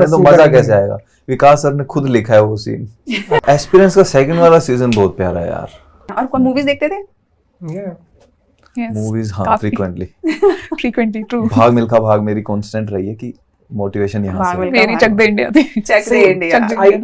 नहीं तो मजा कैसे आएगा। विकास सर ने खुद लिखा है वो सीन। एस्पिरेंस का सेकंड वाला सीजन बहुत प्यारा है यार। और कौन मूवीज देखते थे? मूवीज हाँ फ्रीक्वेंटली ट्रू। भाग मिल्खा भाग मेरी कांस्टेंट रही है कि मोटिवेशन यहाँ से। मेरी चक दे इंडिया थी। चक दे इंडिया।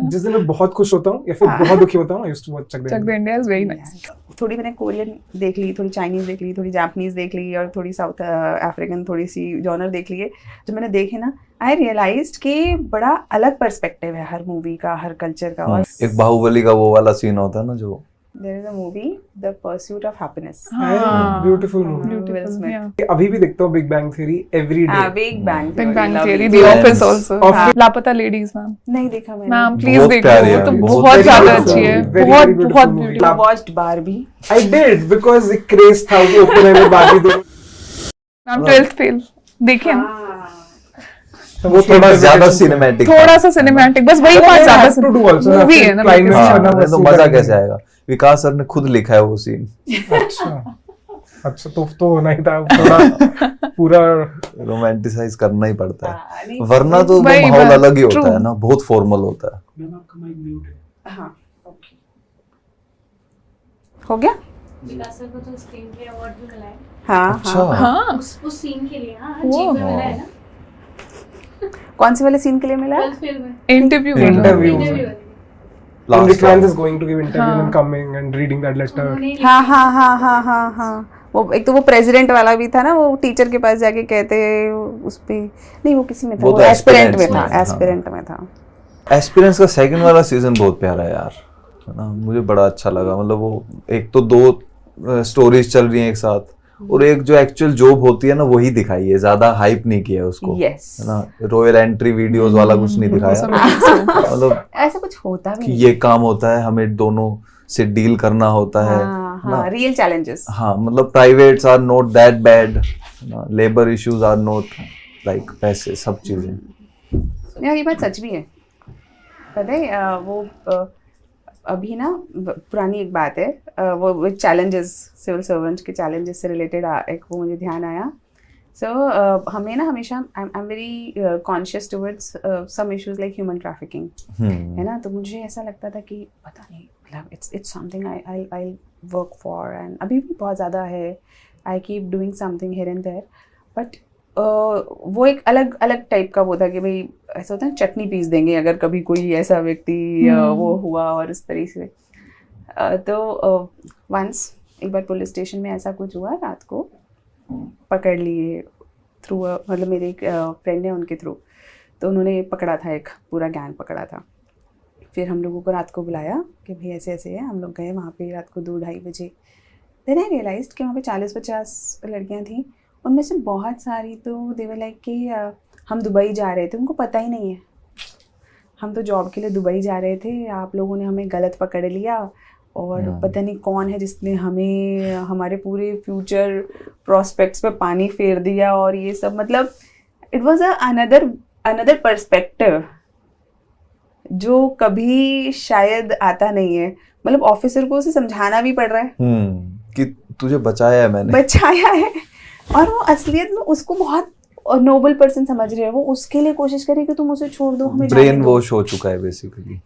जिस दिन मैं बहुत खुश होता हूँ या फिर बहुत दुखी होता हूँ, I used to watch Chak De India is very nice. थोड़ी मैंने कोरियन देख ली, थोड़ी चाइनीज देख ली, थोड़ी जापानीज देख ली और थोड़ी साउथ अफ्रीकन थोड़ी सी जॉनर देख लिए। जब मैंने देखे ना, आई रियलाइज्ड कि बड़ा अलग पर्सपेक्टिव है हर मूवी का, हर कल्चर का। और एक बाहुबली का वो वाला सीन होता है ना जो there is a movie the pursuit of happiness, beautiful movie. अभी भी देखता हूँ big bang theory every day. Big bang theory, the office also, Laapataa Ladies ma'am. नहीं देखा मैंने। मैम प्लीज बहुत देखो, प्यारी वो तो है, बहुत ज्यादा अच्छी है, बहुत बहुत beautiful. I watched Barbie. I did because एक क्रेज था वो ओपन में बाकी दो। मैम 12th फेल देखिए ना, वो थोड़ा ज्यादा सिनेमैटिक, थोड़ा सा सिनेमैटिक, बस वही पार्ट ज्यादा मूवी है ना। नहीं तो मजा कैसे आएगा। विकास सर ने खुद लिखा है वो सीन। अच्छा तो होना ही था, थोड़ा पूरा रोमांटिसाइज करना ही पड़ता है, वरना तो माहौल अलग ही होता है ना, बहुत फॉर्मल होता है। मैम आपका माइक म्यूट है। हाँ ओके, हो गया। विकास सर को तो स्क्रीन प्ले अवार्ड भी मिला है। हाँ अच्छा हाँ उस सीन के लिए। हाँ जी पे मिला है ना। कौन से वाले सीन के लिए मिला? 12th फेल में interview interview. Vikrant is going to give interview and coming and reading that letter. हाँ वो एक तो वो प्रेसिडेंट वाला भी था ना, वो टीचर के पास जाके कहते उस पे, नहीं वो किसी में था, वो एस्पिरेंट में था, एस्पिरेंट में था। एस्पिरेंस का सेकंड वाला सीजन बहुत प्यारा है यार, है ना, मुझे बड़ा अच्छा लगा। मतलब वो एक तो दो स्टोरीज चल रही हैं एक साथ, और एक जो एक्चुअल जॉब होती है ना वही दिखाई है, ज्यादा हाइप नहीं किया उसको, है ना, रॉयल एंट्री वीडियोस वाला कुछ नहीं दिखाया। मतलब ऐसा कुछ होता भी कि ये काम होता है, हमें दोनों से डील करना होता है, रियल चैलेंजेस। हाँ मतलब privates are not that bad, labour issues are not like पैसे, सब चीजें। यार ये बात सच भी है, पता है वो अभी ना पुरानी एक बात है, वो चैलेंजेस, सिविल सर्वेंट के चैलेंजेस से रिलेटेड एक वो मुझे ध्यान आया। सो हमें ना हमेशा I am very conscious towards some issues like human trafficking, है ना। तो मुझे ऐसा लगता था कि पता नहीं, मतलब it's something I work for, and अभी भी बहुत ज़्यादा है, I keep doing something here and there. But वो एक अलग अलग टाइप का वो था कि भाई ऐसा होता है चटनी पीस देंगे अगर कभी कोई ऐसा व्यक्ति वो हुआ, और इस तरीके से। तो वंस एक बार पुलिस स्टेशन में ऐसा कुछ हुआ, रात को पकड़ लिए थ्रू, मतलब मेरे एक फ्रेंड है उनके थ्रू, तो उन्होंने पकड़ा था, एक पूरा गैंग पकड़ा था। फिर हम लोगों को रात को बुलाया कि भाई ऐसे ऐसे है, हम लोग गए वहाँ पे रात को 2-2:30 बजे। देन आई रियलाइज्ड कि वहाँ पे 40-50 लड़कियाँ थीं, उनमें से बहुत सारी तो दे वर लाइक कि हम दुबई जा रहे थे, उनको पता ही नहीं है हम तो जॉब के लिए दुबई जा रहे थे, आप लोगों ने हमें गलत पकड़ लिया, और पता नहीं कौन है जिसने हमें हमारे पूरे फ्यूचर प्रोस्पेक्ट्स पे पानी फेर दिया, और ये सब, मतलब इट वाज अनदर पर्सपेक्टिव जो कभी शायद आता नहीं है। मतलब ऑफिसर को उसे समझाना भी पड़ रहा है कि तुझे बचाया है, मैंने बचाया है, और वो असलियत में उसको बहुत नोबल पर्सन समझ रहे हैं, वो उसके लिए कोशिश करे कि तुम उसे छोड़ दो, हमें ब्रेन वॉश हो चुका है बेसिकली।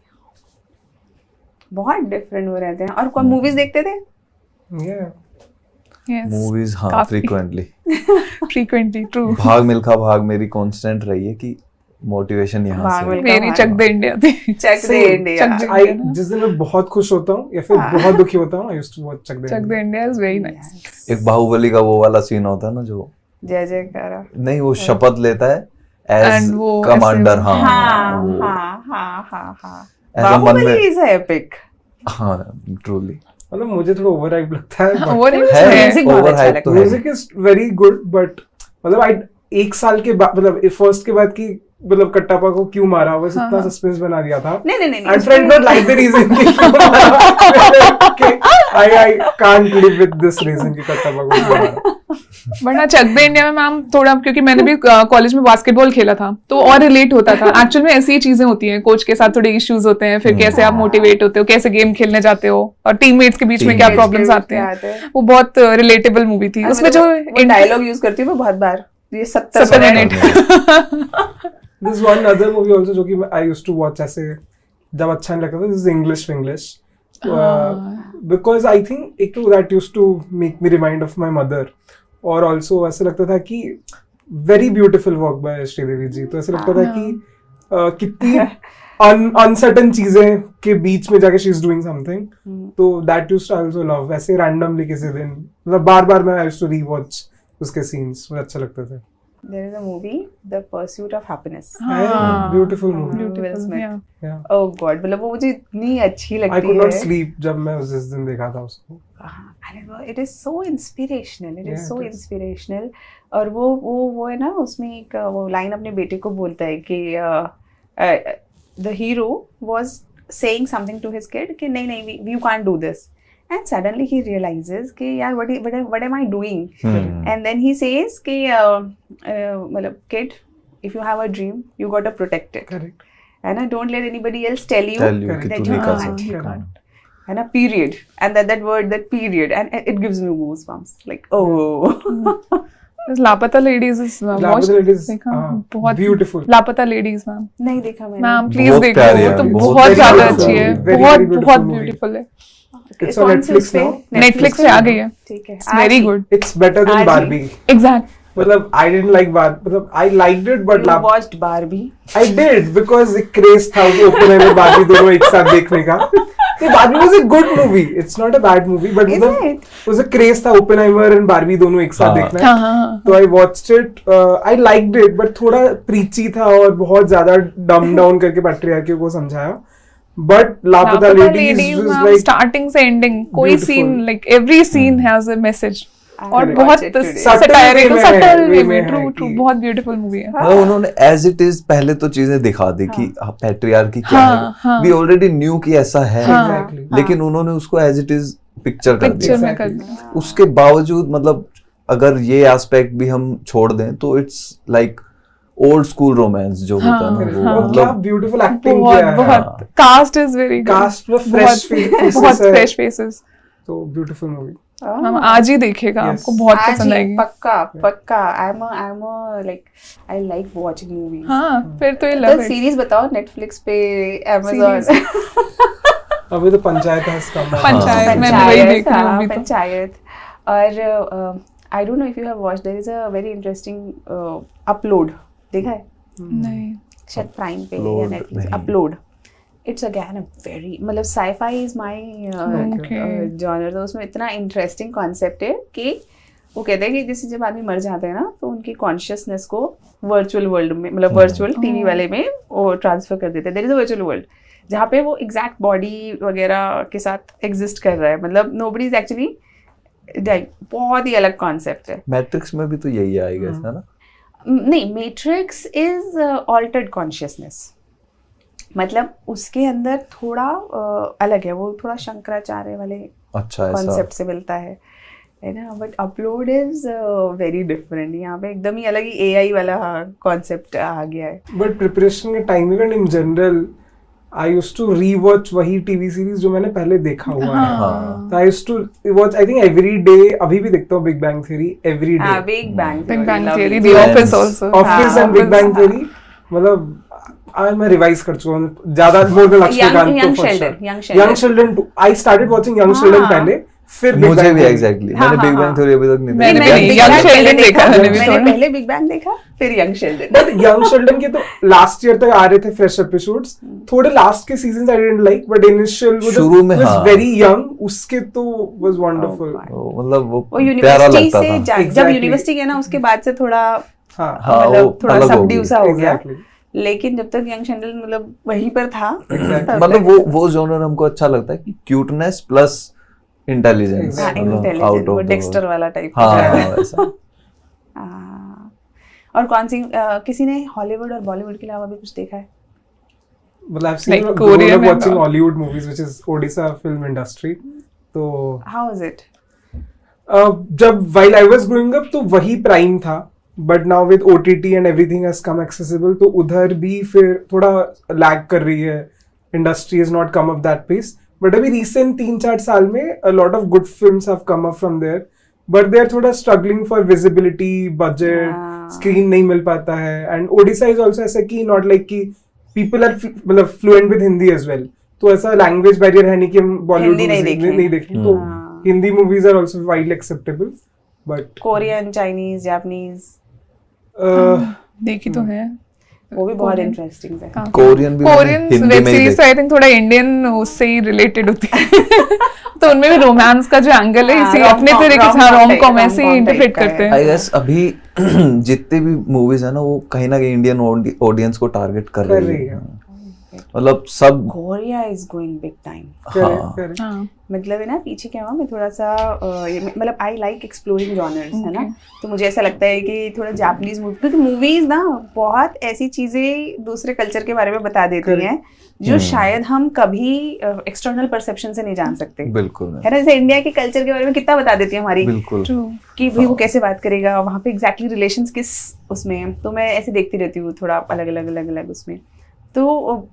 बहुत डिफरेंट वो रहते हैं। और कौन मूवीज देखते थे? मूवीज हाँ फ्रीक्वेंटली ट्रू। भाग मिल्खा भाग मेरी कांस्टेंट रही है कि मोटिवेशन यहाँ से। मेरी चक दे इंडिया थी। चक दे इंडिया। जिस दिन मैं बहुत खुश होता हूँ या फिर बहुत दुखी होता हूँ, I used to watch Chak De India is very nice. एक बाहुबली का वो वाला सीन होता है ना जो जय जयकारा, नहीं वो शपथ लेता है as commander. Baahubali is epic. हाँ ट्रूली, मतलब मुझे थोड़ा ओवर हाइप लगता है। ओवर हाइप तो music is very good, but मतलब एक साल के बाद, मतलब फर्स्ट के बाद की, मतलब कट्टापा को क्यों मारा, बस इतना सस्पेंस बना दिया था। नहीं and friend not like the reason I can't live with this reason कि कट्टापा को क्यों मारा। वरना चक दे इंडिया में मैम थोड़ा, क्योंकि मैंने भी कॉलेज में बास्केटबॉल खेला था तो और रिलेट होता था। एक्चुअल में ऐसी ही चीजें होती हैं, कोच के साथ थोड़े इश्यूज होते हैं, फिर कैसे आप मोटिवेट होते हो, कैसे गेम खेलने जाते हो, और टीममेट्स के बीच में क्या प्रॉब्लम्स आते हैं। वो बहुत रिलेटेबल मूवी थी। उसमें जो डायलॉग यूज करती हूँ मैं बहुत बार, ये 70 70 minute minute This is one other movie also जो कि I used to watch ऐसे जब अच्छा नहीं लगता था. This is English. Because I think एक तो that used to make me remind of my mother. और also ऐसे लगता था कि very beautiful work by Sridevi जी. तो ऐसे लगता था कि कितनी अनसर्टन चीजें के बीच में जाके शी इज डूइंग समथिंग. तो that used to also love. वैसे रैंडमली किसी दिन मतलब बार-बार मैं आई यूज्ड टू रीवॉच उसके सीन्स. मुझे अच्छा लगता था. There is a movie, The Pursuit of Happiness. Beautiful movie. Will Smith. Yeah. Oh God, मतलब वो मुझे इतनी अच्छी लगती I है. could not sleep जब मैं उस दिन देखा था उसको. It is so inspirational. It is Yeah, so it is. inspirational. और वो है ना उसमें एक वो लाइन अपने बेटे को बोलता है कि the hero was saying something to his kid कि नहीं you can't do this. And suddenly he realizes कि यार what am I doing? And then he says कि मतलब kid, if you have a dream, you got to protect it. Correct. है ना, don't let anybody else tell you कि that तू you नहीं कर can't. सकती. है ना, period. And that word, that period, and it gives me goosebumps. Like, oh. लापता लेडीज इज Lapata Ladies, बहुत beautiful. लापता लेडीज मैम. नहीं देखा मैंने. मैम प्लीज बहुत देखो, प्यारी वो है, तो बहुत बहुत ज्यादा beautiful अच्छी है. movie. Very, बहुत very beautiful बहुत movie. ब्यूटीफुल है. It's on कौन से Netflix उस पे? now. नेटफ्लिक्स पे आ गई है. ठीक है. It's very good. It's better than आज ही. Barbie. एग्जैक्ट. मतलब I didn't like Barbie. मतलब I liked it but You watched Barbie. I did because एक craze था कि Oppenheimer Barbie दोनों एक साथ देखने का. तो Barbie was a good movie. It's not a bad movie, but Is मतलब it? was a craze था Oppenheimer and Barbie दोनों एक साथ हाँ. देखना. हाँ. तो I watched it. I liked it, but थोड़ा preachy था और बहुत ज्यादा dumb down करके patriarchy को समझाया. But लापता Ladies was like स्टार्टिंग से एंडिंग कोई beautiful. Scene like every scene has a message. और I'll बहुत watch it today. Satirical Subtle way में है, सटल वे way में में है ट्रू कि- बहुत ब्यूटीफुल मूवी है. मतलब उन्होंने एज इट इज पहले तो चीजें दिखा दी कि पैट्रियार्की क्या है. वी ऑलरेडी न्यू कि ऐसा है. Exactly. लेकिन उन्होंने उसको एज इट इज पिक्चर कर पिक्चर दिया. में कर Exactly. दिया. उसके बावजूद मतलब अगर ये एस्पेक्ट भी हम छोड़ दें तो it's like old school romance जो होता है ना वो और क्या मतलब ब्यूटीफुल एक्टिंग बहुत किया है. बहुत cast is very good. Cast में fresh faces बहुत है. Fresh faces. तो ब्यूटीफुल मूवी. हम आज ही देखेगा. Yes. आपको बहुत आज पसंद ही, आएगी. पक्का. I'm a like I like watching movies. हाँ फिर तो ये तो लव इट. सीरीज बताओ Netflix पे, Amazon. अभी तो पंचायत है इसका. पंचायत में मैं वही देख रही हूँ अभी तो. पंचायत. और I don't know if you have watched. There is a very interesting Upload. देखा है? नहीं. शायद प्राइम पे या Upload Netflix. नहीं. Upload. It's again a very मतलब sci-fi is my Okay. genre. तो उसमें इतना interesting concept है कि वो कहते हैं कि जैसे जब आदमी मर जाते हैं ना तो उनकी कॉन्शियसनेस को वर्चुअल वर्ल्ड में मतलब वर्चुअल टीवी वाले में वो ट्रांसफर कर देते हैं. There is a virtual world जहाँ पे वो एग्जैक्ट बॉडी वगैरह के साथ एग्जिस्ट कर रहा है. मतलब नोबडी इज एक्चुअली डाइंग. बहुत ही अलग कॉन्सेप्ट है. मैट्रिक्स में भी तो यही आएगा है ना. नहीं, मैट्रिक्स इज ऑल्टर्ड कॉन्शियसनेस. मतलब उसके अंदर थोड़ा अलग है. वो थोड़ा शंकराचार्य वाले अच्छा ऐसा कॉन्सेप्ट से मिलता है ना. But upload is very different. यहाँ पे एकदम ही अलग ही एआई वाला कॉन्सेप्ट आ गया है. बट प्रिपरेशन के टाइम में in general I used to rewatch वही टीवी सीरीज जो मैंने पहले देखा हुआ है. हाँ. I used to watch I think every day. अभी भी देखता हूँ big bang theory every day. Big Bang Big Bang lovely. Theory, The Office also. Office and Big bang Theory. मतलब आज मैं रिवाइज कर चुका हूँ ज्यादा more than Laxmikant. Young Sheldon, Young Sheldon. I started watching young Sheldon पहले फिर Big मुझे Bang भी Theory. एग्जैक्टली. हाँ, मैंने बिग हाँ, बैंग थ्योरी अभी तक नहीं मैंने देखी. भी Big Young Bang Sheldon पहले देखा मैंने भी मैंने थोड़ा. पहले बिग बैंग देखा फिर young Sheldon. But young Sheldon के तो लास्ट ईयर तक आ रहे थे फ्रेश एपिसोड्स. थोड़े लास्ट के seasons I didn't like but initial शुरू में वाज हाँ. Very young. उसके तो वाज वंडरफुल. मतलब वो वो प्यारा यूनिवर्सिटी लगता से था. जब Exactly. यूनिवर्सिटी गया ना उसके बाद से थोड़ा हाँ हाँ, मतलब वो थोड़ा अलग हो सबड्यू गई. सा हो गया. Exactly. लेकिन जब तक यंग शेल्डन मतलब वहीं पर था Exactly. तब मतलब तक- वो जॉनर हमको अच्छा लगता है कि क्यूटनेस प्लस इंटेलिजेंस. हाँ, intelligent, वो डेक्स्टर वाला टाइप. हाँ वैसा. और कौन सी किसी ने हॉलीवुड और बॉलीवुड के अलावा भी कुछ देखा है? Well, I've seen Like grown Korean up and watching all. Hollywood movies, which is Odisha film industry. तो हाउ इज इट? जब while I was growing up तो वही प्राइम था. But now with OTT and everything has come accessible, तो उधर भी फिर थोड़ा लैग कर रही है. Industry has not come up that pace. But अभी recent 3-4 साल में a lot of good films have come up from there. But they are थोड़ा struggling for visibility, budget. Screen नहीं मिल पाता है. एंड ओडिशा इज ऑल्सो ऐसा कि नॉट लाइक कि पीपल आर मतलब fluent with Hindi as well. तो ऐसा लैंग्वेज बैरियर है नहीं कि हम बॉलीवुड हिंदी नहीं देखें. तो Hindi movies are also widely acceptable. But Korean, Chinese, Japanese देखी तो है. वो भी बहुत इंटरेस्टिंग है. कोरियन भी कोरियन हिंदी वेब में ही सीरीज आई थिंक थोड़ा इंडियन उससे ही रिलेटेड होती है. तो उनमें भी रोमांस का जो एंगल है इसी अपने तरीके से रोम कॉम ऐसे ही इंटरप्रेट करते हैं. आई गेस अभी जितने भी मूवीज है ना वो कहीं ना कहीं इंडियन ऑडियंस को टारगेट कर रही है. मतलब सब Korea is going big time. हाँ. मतलब है ना, पीछे क्या हुआ, मैं थोड़ा सा मतलब आई लाइक एक्सप्लोरिंग जॉनर्स, है ना. तो मुझे ऐसा लगता है कि थोड़ा जापानीज मूवी, क्योंकि मूवीज ना बहुत ऐसी चीजें दूसरे कल्चर के बारे में बता देती हैं जो शायद हम कभी एक्सटर्नल परसेप्शन से नहीं जान सकते. बिल्कुल है ना. जैसे इंडिया के कल्चर के बारे में कितना बता देती है हमारी, बिल्कुल कि भाई वो कैसे बात करेगा, वहाँ पे एग्जैक्टली रिलेशंस किस उसमें. तो मैं ऐसे देखती रहती हूँ थोड़ा अलग उसमें. तो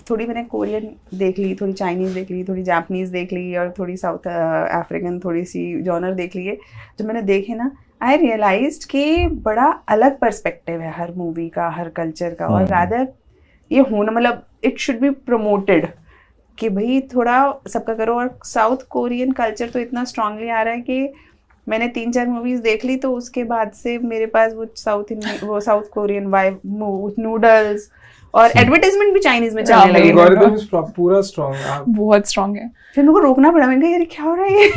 थोड़ी मैंने कोरियन देख ली, थोड़ी चाइनीज देख ली, थोड़ी जापानीज देख ली और थोड़ी साउथ अफ्रीकन थोड़ी सी जॉनर देख लिए. जब मैंने देखे ना, आई रियलाइज्ड कि बड़ा अलग पर्सपेक्टिव है हर मूवी का, हर कल्चर का. और रादर ये होना, मतलब इट शुड बी प्रमोटेड कि भाई थोड़ा सबका करो. और साउथ कोरियन कल्चर तो इतना स्ट्रांगली आ रहा है कि मैंने 3-4 मूवीज देख ली तो उसके बाद से मेरे पास वो साउथ कोरियन वाइब नूडल्स और एडवर्टाइजमेंट भी चाइनीज में चलने लगे. एल्गोरिथम पूरा स्ट्रांग, बहुत स्ट्रांग है. फिर मेरे को रोकना पड़ा. मैंने कहा यार क्या हो रहा है ये.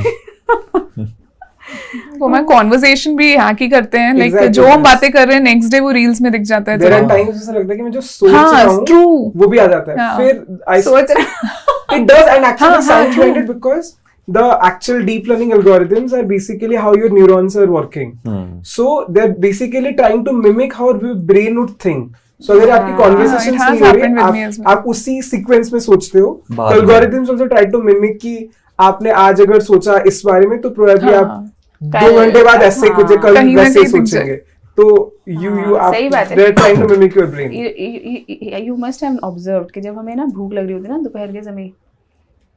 वो मैं कॉन्वर्सेशन भी हैक ही करते हैं. Like Exactly. जो हम बातें कर रहे हैं नेक्स्ट डे वो रील्स में दिख जाता है. देयर आर टाइम्स ऐसा लगता है कि मैं जो सोच रहा हूँ ट्रू वो भी आ जाता है. फिर आई सोच रहा it does, and actually science behind it, because the actual deep learning algorithms are basically how your neurons are working. So they're basically trying to mimic how your brain would think. So अगर आपकी conversation it has नहीं हो happened with me रही, as well. आप उसी sequence में सोचते हो. बाद में. algorithms also try to mimic कि आपने आज अगर सोचा इस बारे में तो probably आप 2 घंटे बाद ऐसे कुछ कल कहीं ना वैसे कहीं दिख सोचेंगे. तो you आप सही बात है. they're trying to mimic your brain. you must have observed कि जब हमें ना भूख लग रही होती है ना दोपहर के समय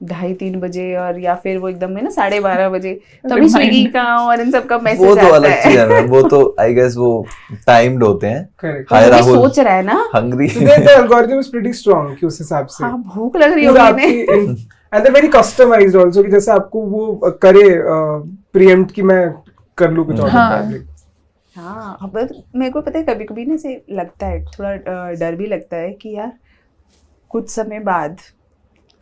2:30-3 बजे, और या फिर वो एकदम में ना 12:30 बजे, तभी स्विगी का और इन सब का मैसेज वो आता तो है. अलग चीज है. वो तो आई गेस वो टाइम्ड होते हैं. Correct. हाय वो भी राहुल, सोच रहा है ना. Hungry. So the algorithm is pretty strong कि उस हिसाब से. हाँ, भूख लग रही पूरा होगी इन्हें. आपकी and they're very customized also कि जैसे आपको वो करे preempt कि मैं कर लूँ कुछ ऑर्डर. हाँ, अब मेरे को पता है कभी कभी ना से लगता है, थोड़ा डर भी लगता है कि यार कुछ समय बाद,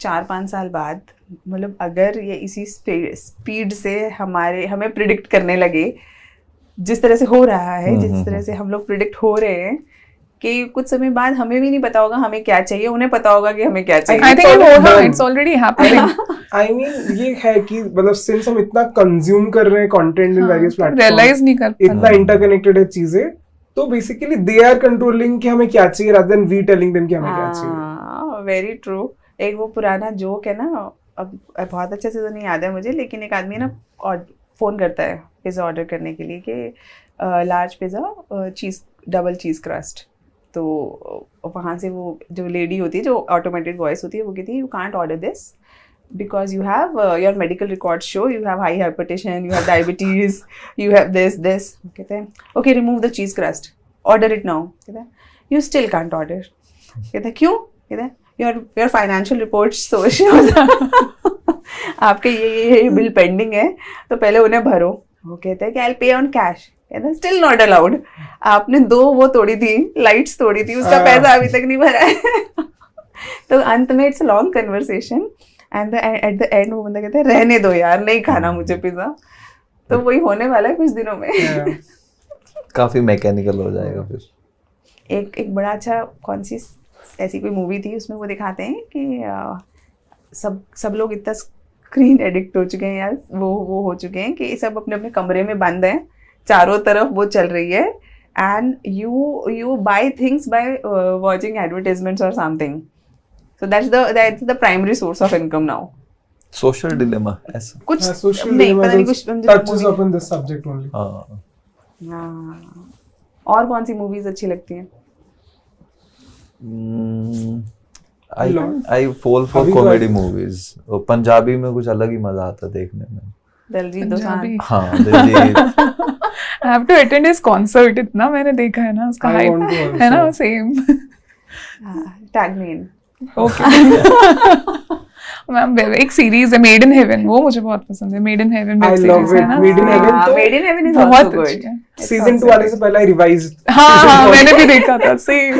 4-5 साल बाद, मतलब अगर ये इसी स्पीड से हमें प्रिडिक्ट करने लगे, जिस तरह से हो रहा है, जिस तरह से हम लोग प्रिडिक्ट हो रहे हैं, कि कुछ समय बाद हमें भी नहीं पता होगा हमें क्या चाहिए, उन्हें पता होगा कि हमें क्या चाहिए. I think it's already happening. I mean ये है कि मतलब since हम इतना कंज्यूम कर रहे हैं content in various platforms, realize नहीं कर इतना इंटरकनेक्टेड है चीजें, तो बेसिकली दे आर कंट्रोलिंग कि हमें क्या चाहिए rather than we telling them कि हमें क्या चाहिए. Very true. एक वो पुराना जोक है ना, अब बहुत अच्छे से तो नहीं याद है मुझे, लेकिन एक आदमी ना फोन करता है पिज्जा ऑर्डर करने के लिए कि लार्ज पिज्जा चीज डबल चीज क्रस्ट. तो वहाँ से वो जो लेडी होती है, जो ऑटोमेटेड वॉइस होती है, वो कहती है you can't order this because you have your medical records show you have high hypertension, you have diabetes, you have this. कहते हैं okay, remove the cheese crust, order it now. कहते हैं you still can't order. कहते हैं क्यों? कहते हैं your financial reports shows आपके ये बिल पेंडिंग है, तो पहले उन्हें भरो. वो कहते हैं कि I'll pay on cash. कहते हैं स्टिल नॉट अलाउड. आपने 2 वो तोड़ी थी, लाइट्स तोड़ी थी, उसका पैसा अभी तक नहीं भरा है. तो अंत में it's long conversation and at the end वो बंदा कहता है रहने दो यार, नहीं खाना मुझे पिज्जा. तो वही होने वाला है कुछ दिनों में. काफी मैकेनिकल हो जाएगा फिर. एक बड़ा अच्छा कौन सी ऐसी कोई मूवी थी, उसमें वो दिखाते हैं कि सब लोग इतना स्क्रीन एडिक्ट हो चुके हैं यार, वो हो चुके हैं कि सब अपने अपने कमरे में बंद हैं, चारों तरफ वो चल रही है, and you buy things by watching advertisements or something. So that's the primary source of income now. Social dilemma ऐसा कुछ social नहीं dilemma पता नहीं, just कुछ touches upon this subject only. हाँ. हाँ. और कौन सी मूवीज अच्छी लगती हैं? I fall for अभी तो comedy movies. पंजाबी में कुछ अलग ही मजा आता है देखने में. दलजीत दोसांझ. हाँ, Diljit. I have to attend his concert, इतना मैंने देखा है ना उसका I hype want to also. है ना सेम. टैग मी इन. ओके. मैम एक सीरीज है मेड इन हेवन, वो मुझे बहुत पसंद है. Made in heaven I love it. Made in Heaven तो मेड इन हेवन इज बहुत आल्सो अच्छी गुड. है. सीजन 2 आने से पहले रिवाइज. हाँ मैंने भी देखा था सेम.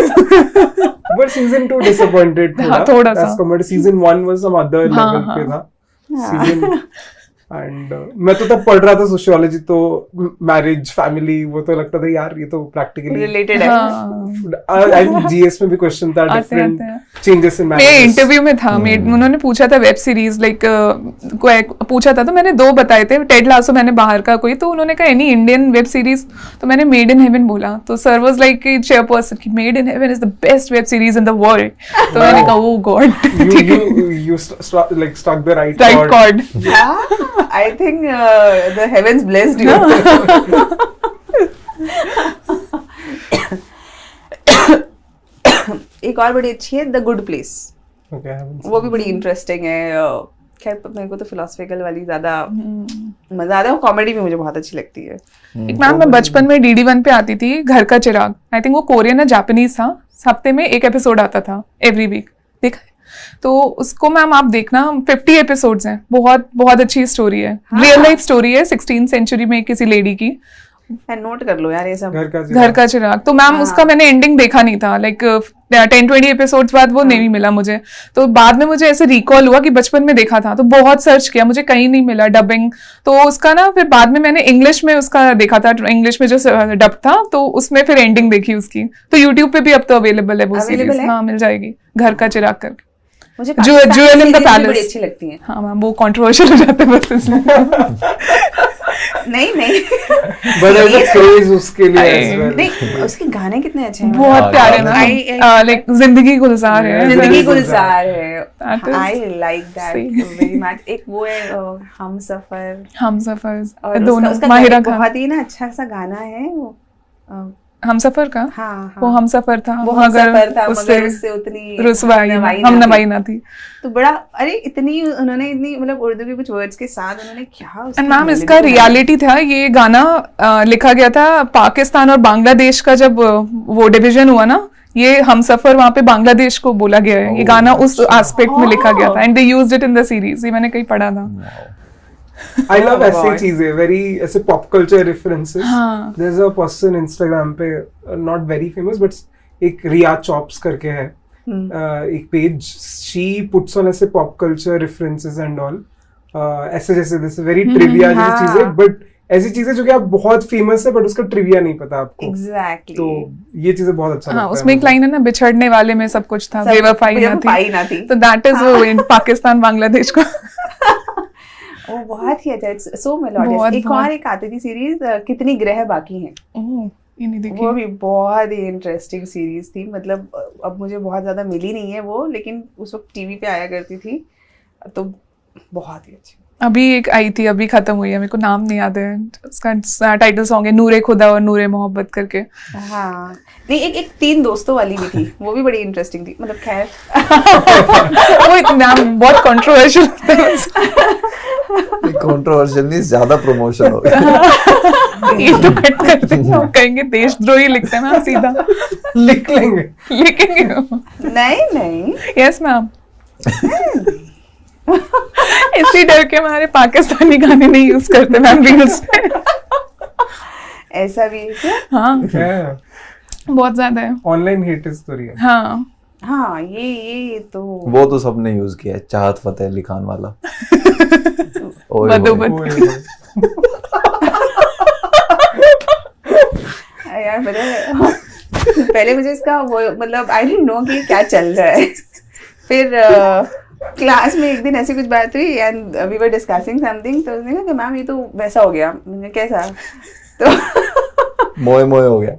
But season 2 disappointed हाँ, थोड़ा सा. As compared to season 1 was some other level हाँ. पे था. Season and मैं तो तब पढ़ रहा था सोशियोलॉजी, तो मैरिज फैमिली वो तो लगता था यार ये तो प्रैक्टिकली रिलेटेड है. आई थिंक जीएस में भी क्वेश्चन था डिफरेंट चेंजेस इन मैं मैरिज. इंटरव्यू में था उन्होंने पूछा था वेब सीरीज लाइक पूछा था, तो मैंने 2 बताए थे. टेड लासो मैंने बाहर का कोई, तो उन्होंने कहा एनी इंडियन वेब सीरीज, तो मैंने मेड इन हेवन बोला. तो सर वाज लाइक चेयरपर्सन की made in heaven is the best web series in the world. तो मैंने कहा ओ God, you like struck the right right chord. Cord. I think the heavens blessed you. एक और बड़ी अच्छी है the good place. Okay, I haven't वो भी बड़ी इंटरेस्टिंग है. खैर मेरे को तो फिलोसफिकल वाली ज्यादा मजा आता है. कॉमेडी भी मुझे बहुत अच्छी लगती है. एक मैम मैं बचपन में DD1 पे आती थी घर का चिराग. आई थिंक वो कोरियन या जापानीज था. हफ्ते में एक एपिसोड आता था एवरी वीक. देखा है? तो उसको मैम आप देखना 50 एपिसोड्स हैं. बहुत बहुत अच्छी स्टोरी है. रियल लाइफ स्टोरी है 16th सेंचुरी में किसी लेडी की. नोट कर लो यार ये सब. घर का चिराग. तो मैम उसका मैंने एंडिंग देखा नहीं था. लाइक 10-20 एपिसोड्स बाद वो नहीं मिला मुझे. तो बाद में मुझे ऐसे रिकॉल हुआ कि बचपन में देखा था. तो बहुत सर्च किया, मुझे कहीं नहीं मिला डबिंग. तो उसका ना फिर बाद में मैंने इंग्लिश में उसका देखा था, इंग्लिश में जो डब था, तो उसमें फिर एंडिंग देखी उसकी. तो यूट्यूब पे भी अब तो अवेलेबल है वो सीरीज. हाँ मिल जाएगी घर का चिराग करके. मुझे Jewel in the Palace बड़ी अच्छी लगती है. हाँ मैम वो कंट्रोवर्शियल हो जाते हैं बस इसलिए. नहीं But there's a craze उसके लिए as well. नहीं, उसके गाने कितने अच्छे हैं. बहुत प्यारे I- मैम. लाइक जिंदगी गुलजार है. जिंदगी Gulzar. गुलजार है. That is I like that same. very much. एक वो है हम सफर. हम सफर और दोनों उसका माहिरा गाना खान. बहुत ही ना अच्छा सा गाना है वो. हम सफर का हाँ वो हम सफर था वो हम सफर था मगर उससे उतनी रुसवाई हम नवाई ना थी. तो बड़ा अरे इतनी उन्होंने इतनी मतलब उर्दू के कुछ वर्ड्स के साथ उन्होंने क्या उसकी एंड मैम melody इसका बनाई. रियलिटी था. ये गाना लिखा गया था पाकिस्तान और बांग्लादेश का जब वो डिवीजन हुआ ना, ये हम सफर वहाँ पे बांग्लादेश को बोला गया है. ये गाना उस एस्पेक्ट में लिखा गया था and they used it in the series. ये मैंने कहीं पढ़ा था. I love Oh ऐसे God. चीजें, very ऐसे pop culture references. हाँ. There's a person Instagram पे not very famous but एक रिया चॉप्स करके है. एक पेज. She puts on ऐसे pop culture references and all. ऐसे जैसे this very trivia जैसी चीजें, but ऐसी चीजें जो कि आप बहुत फेमस है बट उसका ट्रिविया नहीं पता आपको. Exactly. तो ये चीजें बहुत अच्छा हाँ लगता है. उसमें एक लाइन है ना, बिछड़ने वाले में सब कुछ था, बेवफाई ना थी. तो दैट इज वो in पाकिस्तान बांग्लादेश को. वो बहुत ही अच्छा. It's so melodious. एक और एक आती थी सीरीज कितनी ग्रह बाकी हैं. ओह ये नहीं देखी. वो भी बहुत ही इंटरेस्टिंग सीरीज थी. मतलब अब मुझे बहुत ज्यादा मिली नहीं है वो, लेकिन उस वक्त टीवी पे आया करती थी. तो बहुत ही अच्छी. अभी एक आई थी, अभी खत्म हुई है, मेरे को नाम नहीं याद है. उसका टाइटल सॉन्ग है नूरे खुदा और नूरे मोहब्बत करके. हाँ नहीं एक 3 दोस्तों वाली भी थी. वो भी बड़ी इंटरेस्टिंग थी. मतलब खैर वो नाम बहुत कंट्रोवर्शियल कंट्रोवर्शियल नहीं, ज्यादा प्रमोशन हो गया. ये तो कट करते हैं और कहेंगे देशद्रोही लिखते हैं मैम सीधा. लिख लेंगे. लिखेंगे. नहीं यस मैम. इसी डर के हमारे पाकिस्तानी गाने नहीं यूज करते मैम रील्स पे. ऐसा भी है क्या? हाँ बहुत ज्यादा है. ऑनलाइन हेट इज तो रियल. हाँ हाँ ये तो वो तो सबने यूज किया है, चाहत फतेह अली खान वाला. ओए बदोबद. यार पता है पहले मुझे इसका वो मतलब आई डोंट नो कि क्या चल रहा है. फिर क्लास में एक दिन ऐसी कुछ बात हुई and we were discussing something. तो उसने कहा कि मैम ये तो वैसा हो गया. मैंने कैसा? तो मोए मोए हो गया.